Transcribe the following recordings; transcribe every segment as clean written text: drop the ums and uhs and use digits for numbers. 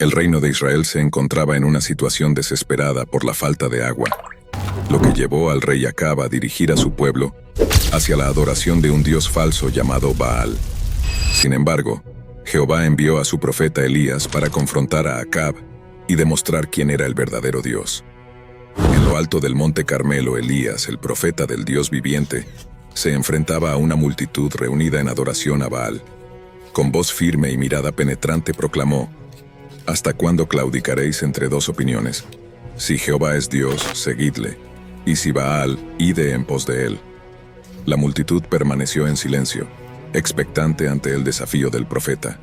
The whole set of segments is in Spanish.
El reino de Israel se encontraba en una situación desesperada por la falta de agua, lo que llevó al rey Acab a dirigir a su pueblo hacia la adoración de un dios falso llamado Baal. Sin embargo, Jehová envió a su profeta Elías para confrontar a Acab y demostrar quién era el verdadero Dios. En lo alto del monte Carmelo, Elías, el profeta del Dios viviente, se enfrentaba a una multitud reunida en adoración a Baal. Con voz firme y mirada penetrante proclamó: ¿Hasta cuándo claudicaréis entre dos opiniones? Si Jehová es Dios, seguidle, y si Baal, ide en pos de él. La multitud permaneció en silencio, expectante ante el desafío del profeta.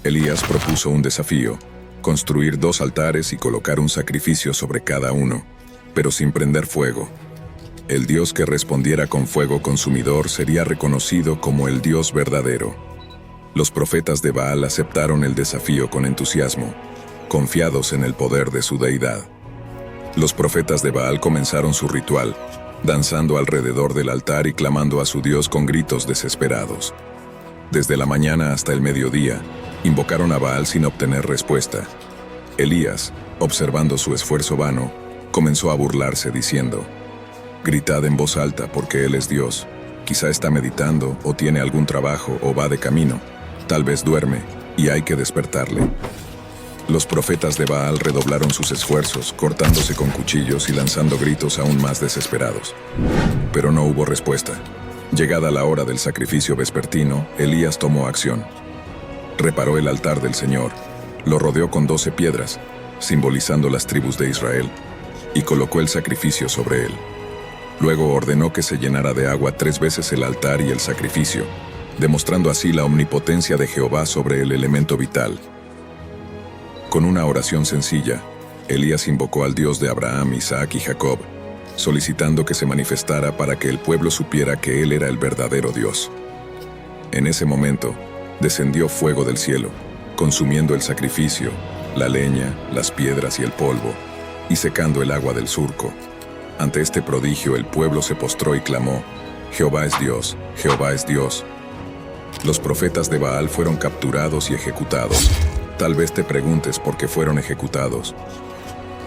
Elías propuso un desafío: construir 2 altares y colocar un sacrificio sobre cada uno, pero sin prender fuego. El Dios que respondiera con fuego consumidor sería reconocido como el Dios verdadero. Los profetas de Baal aceptaron el desafío con entusiasmo, confiados en el poder de su deidad. Los profetas de Baal comenzaron su ritual, danzando alrededor del altar y clamando a su Dios con gritos desesperados. Desde la mañana hasta el mediodía, invocaron a Baal sin obtener respuesta. Elías, observando su esfuerzo vano, comenzó a burlarse diciendo: «Gritad en voz alta porque Él es Dios. Quizá está meditando, o tiene algún trabajo, o va de camino. Tal vez duerme, y hay que despertarle». Los profetas de Baal redoblaron sus esfuerzos, cortándose con cuchillos y lanzando gritos aún más desesperados. Pero no hubo respuesta. Llegada la hora del sacrificio vespertino, Elías tomó acción. Reparó el altar del Señor, lo rodeó con 12 piedras, simbolizando las tribus de Israel, y colocó el sacrificio sobre él. Luego ordenó que se llenara de agua 3 veces el altar y el sacrificio, demostrando así la omnipotencia de Jehová sobre el elemento vital. Con una oración sencilla, Elías invocó al Dios de Abraham, Isaac y Jacob, solicitando que se manifestara para que el pueblo supiera que Él era el verdadero Dios. En ese momento, descendió fuego del cielo, consumiendo el sacrificio, la leña, las piedras y el polvo, y secando el agua del surco. Ante este prodigio el pueblo se postró y clamó: «Jehová es Dios, Jehová es Dios». Los profetas de Baal fueron capturados y ejecutados. Tal vez te preguntes por qué fueron ejecutados.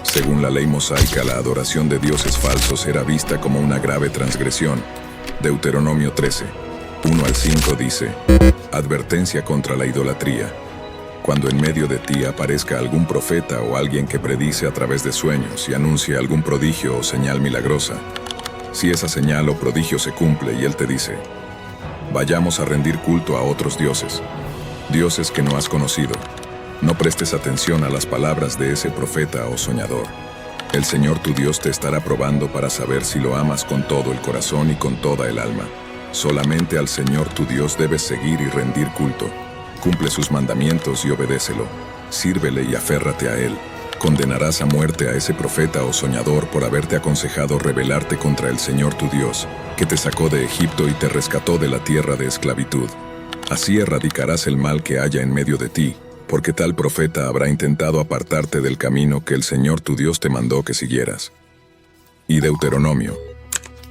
Según la ley mosaica, la adoración de dioses falsos era vista como una grave transgresión. Deuteronomio 13, 1 al 5 dice: «Advertencia contra la idolatría. Cuando en medio de ti aparezca algún profeta o alguien que predice a través de sueños y anuncie algún prodigio o señal milagrosa, si esa señal o prodigio se cumple y él te dice: vayamos a rendir culto a otros dioses, dioses que no has conocido, no prestes atención a las palabras de ese profeta o soñador. El Señor tu Dios te estará probando para saber si lo amas con todo el corazón y con toda el alma. Solamente al Señor tu Dios debes seguir y rendir culto. Cumple sus mandamientos y obedécelo. Sírvele y aférrate a él. Condenarás a muerte a ese profeta o soñador por haberte aconsejado rebelarte contra el Señor tu Dios, que te sacó de Egipto y te rescató de la tierra de esclavitud. Así erradicarás el mal que haya en medio de ti, porque tal profeta habrá intentado apartarte del camino que el Señor tu Dios te mandó que siguieras». Y Deuteronomio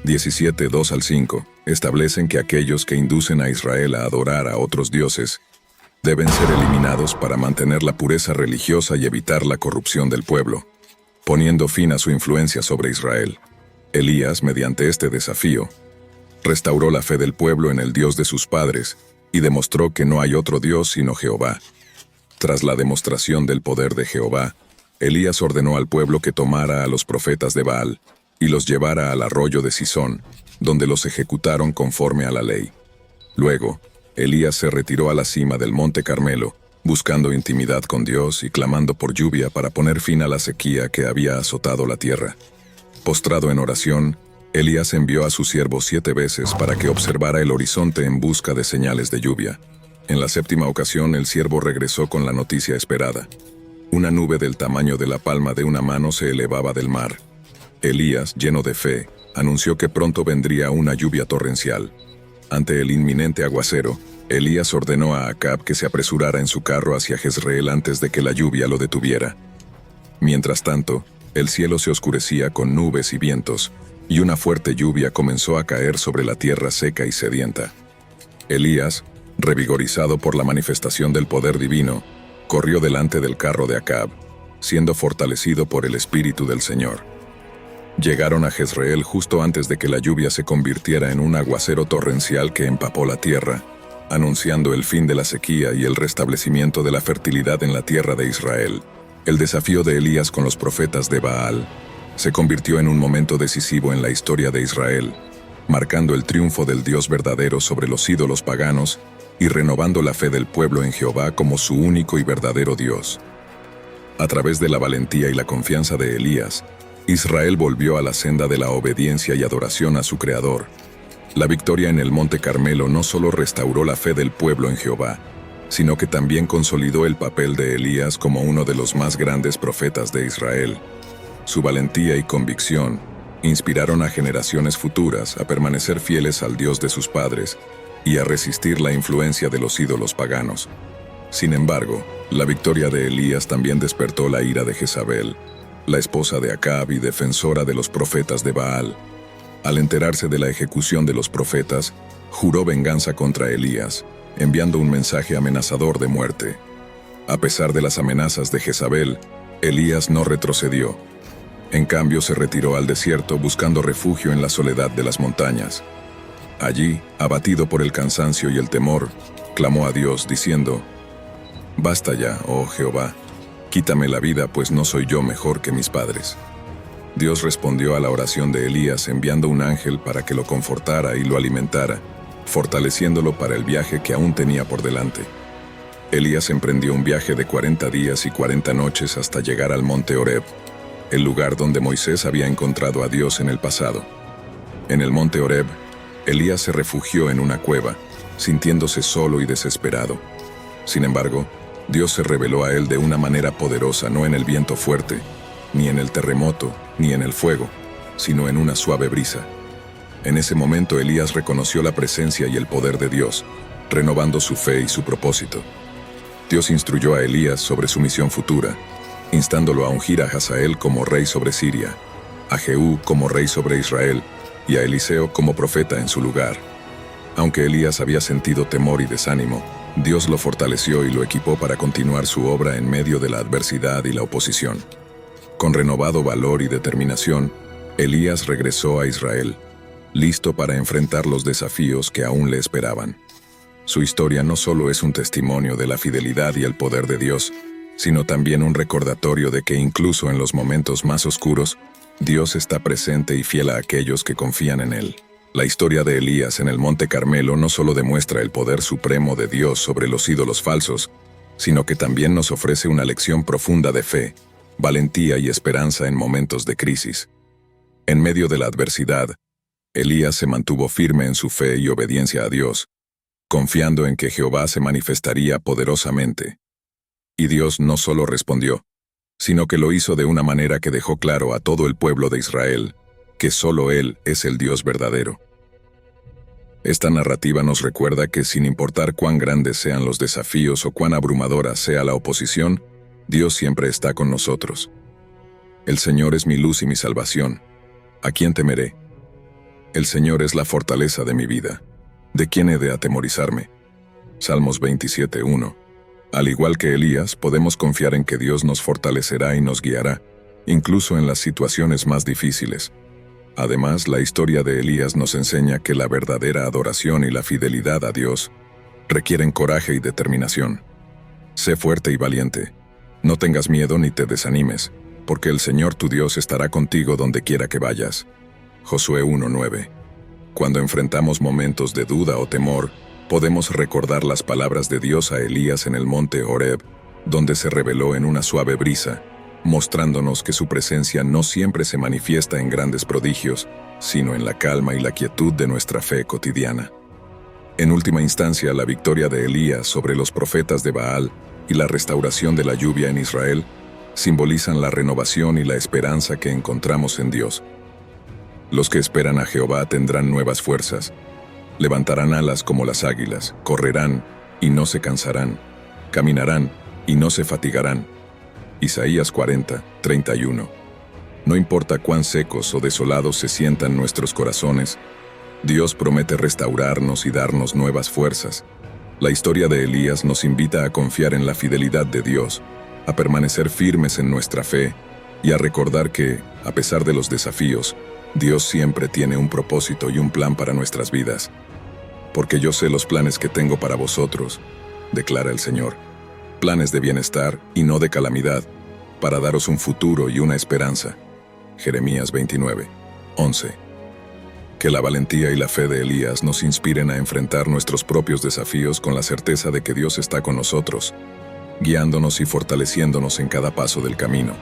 17, 2 al 5, establecen que aquellos que inducen a Israel a adorar a otros dioses deben ser eliminados para mantener la pureza religiosa y evitar la corrupción del pueblo, poniendo fin a su influencia sobre Israel. Elías, mediante este desafío, restauró la fe del pueblo en el Dios de sus padres y demostró que no hay otro Dios sino Jehová. Tras la demostración del poder de Jehová, Elías ordenó al pueblo que tomara a los profetas de Baal y los llevara al arroyo de Sisón, donde los ejecutaron conforme a la ley. Luego, Elías se retiró a la cima del monte Carmelo, buscando intimidad con Dios y clamando por lluvia para poner fin a la sequía que había azotado la tierra. Postrado en oración, Elías envió a su siervo 7 veces para que observara el horizonte en busca de señales de lluvia. En la 7ª ocasión, el siervo regresó con la noticia esperada. Una nube del tamaño de la palma de una mano se elevaba del mar. Elías, lleno de fe, anunció que pronto vendría una lluvia torrencial. Ante el inminente aguacero, Elías ordenó a Acab que se apresurara en su carro hacia Jezreel antes de que la lluvia lo detuviera. Mientras tanto, el cielo se oscurecía con nubes y vientos, y una fuerte lluvia comenzó a caer sobre la tierra seca y sedienta. Elías, revigorizado por la manifestación del poder divino, corrió delante del carro de Acab, siendo fortalecido por el Espíritu del Señor. Llegaron a Jezreel justo antes de que la lluvia se convirtiera en un aguacero torrencial que empapó la tierra, anunciando el fin de la sequía y el restablecimiento de la fertilidad en la tierra de Israel. El desafío de Elías con los profetas de Baal se convirtió en un momento decisivo en la historia de Israel, marcando el triunfo del Dios verdadero sobre los ídolos paganos y renovando la fe del pueblo en Jehová como su único y verdadero Dios. A través de la valentía y la confianza de Elías, Israel volvió a la senda de la obediencia y adoración a su Creador. La victoria en el Monte Carmelo no solo restauró la fe del pueblo en Jehová, sino que también consolidó el papel de Elías como uno de los más grandes profetas de Israel. Su valentía y convicción inspiraron a generaciones futuras a permanecer fieles al Dios de sus padres y a resistir la influencia de los ídolos paganos. Sin embargo, la victoria de Elías también despertó la ira de Jezabel, la esposa de Acab y defensora de los profetas de Baal. Al enterarse de la ejecución de los profetas, juró venganza contra Elías, enviando un mensaje amenazador de muerte. A pesar de las amenazas de Jezabel, Elías no retrocedió. En cambio, se retiró al desierto buscando refugio en la soledad de las montañas. Allí, abatido por el cansancio y el temor, clamó a Dios diciendo: «Basta ya, oh Jehová, quítame la vida, pues no soy yo mejor que mis padres». Dios respondió a la oración de Elías enviando un ángel para que lo confortara y lo alimentara, fortaleciéndolo para el viaje que aún tenía por delante. Elías emprendió un viaje de 40 días y 40 noches hasta llegar al monte Horeb, el lugar donde Moisés había encontrado a Dios en el pasado. En el monte Horeb, Elías se refugió en una cueva, sintiéndose solo y desesperado. Sin embargo, Dios se reveló a él de una manera poderosa, no en el viento fuerte, ni en el terremoto, ni en el fuego, sino en una suave brisa. En ese momento Elías reconoció la presencia y el poder de Dios, renovando su fe y su propósito. Dios instruyó a Elías sobre su misión futura, instándolo a ungir a Hazael como rey sobre Siria, a Jehú como rey sobre Israel y a Eliseo como profeta en su lugar. Aunque Elías había sentido temor y desánimo, Dios lo fortaleció y lo equipó para continuar su obra en medio de la adversidad y la oposición. Con renovado valor y determinación, Elías regresó a Israel, listo para enfrentar los desafíos que aún le esperaban. Su historia no solo es un testimonio de la fidelidad y el poder de Dios, sino también un recordatorio de que incluso en los momentos más oscuros, Dios está presente y fiel a aquellos que confían en Él. La historia de Elías en el Monte Carmelo no solo demuestra el poder supremo de Dios sobre los ídolos falsos, sino que también nos ofrece una lección profunda de fe, valentía y esperanza en momentos de crisis. En medio de la adversidad, Elías se mantuvo firme en su fe y obediencia a Dios, confiando en que Jehová se manifestaría poderosamente. Y Dios no solo respondió, sino que lo hizo de una manera que dejó claro a todo el pueblo de Israel que solo Él es el Dios verdadero. Esta narrativa nos recuerda que sin importar cuán grandes sean los desafíos o cuán abrumadora sea la oposición, Dios siempre está con nosotros. El Señor es mi luz y mi salvación. ¿A quién temeré? El Señor es la fortaleza de mi vida. ¿De quién he de atemorizarme? Salmos 27:1. Al igual que Elías, podemos confiar en que Dios nos fortalecerá y nos guiará, incluso en las situaciones más difíciles. Además, la historia de Elías nos enseña que la verdadera adoración y la fidelidad a Dios requieren coraje y determinación. Sé fuerte y valiente. No tengas miedo ni te desanimes, porque el Señor tu Dios estará contigo donde quiera que vayas. Josué 1:9. Cuando enfrentamos momentos de duda o temor, podemos recordar las palabras de Dios a Elías en el monte Horeb, donde se reveló en una suave brisa, mostrándonos que su presencia no siempre se manifiesta en grandes prodigios, sino en la calma y la quietud de nuestra fe cotidiana. En última instancia, la victoria de Elías sobre los profetas de Baal y la restauración de la lluvia en Israel simbolizan la renovación y la esperanza que encontramos en Dios. Los que esperan a Jehová tendrán nuevas fuerzas, levantarán alas como las águilas, correrán y no se cansarán, caminarán y no se fatigarán. Isaías 40:31. No importa cuán secos o desolados se sientan nuestros corazones, Dios promete restaurarnos y darnos nuevas fuerzas. La historia de Elías nos invita a confiar en la fidelidad de Dios, a permanecer firmes en nuestra fe y a recordar que, a pesar de los desafíos, Dios siempre tiene un propósito y un plan para nuestras vidas. Porque yo sé los planes que tengo para vosotros, declara el Señor, planes de bienestar y no de calamidad, para daros un futuro y una esperanza. Jeremías 29, 11. Que la valentía y la fe de Elías nos inspiren a enfrentar nuestros propios desafíos con la certeza de que Dios está con nosotros, guiándonos y fortaleciéndonos en cada paso del camino.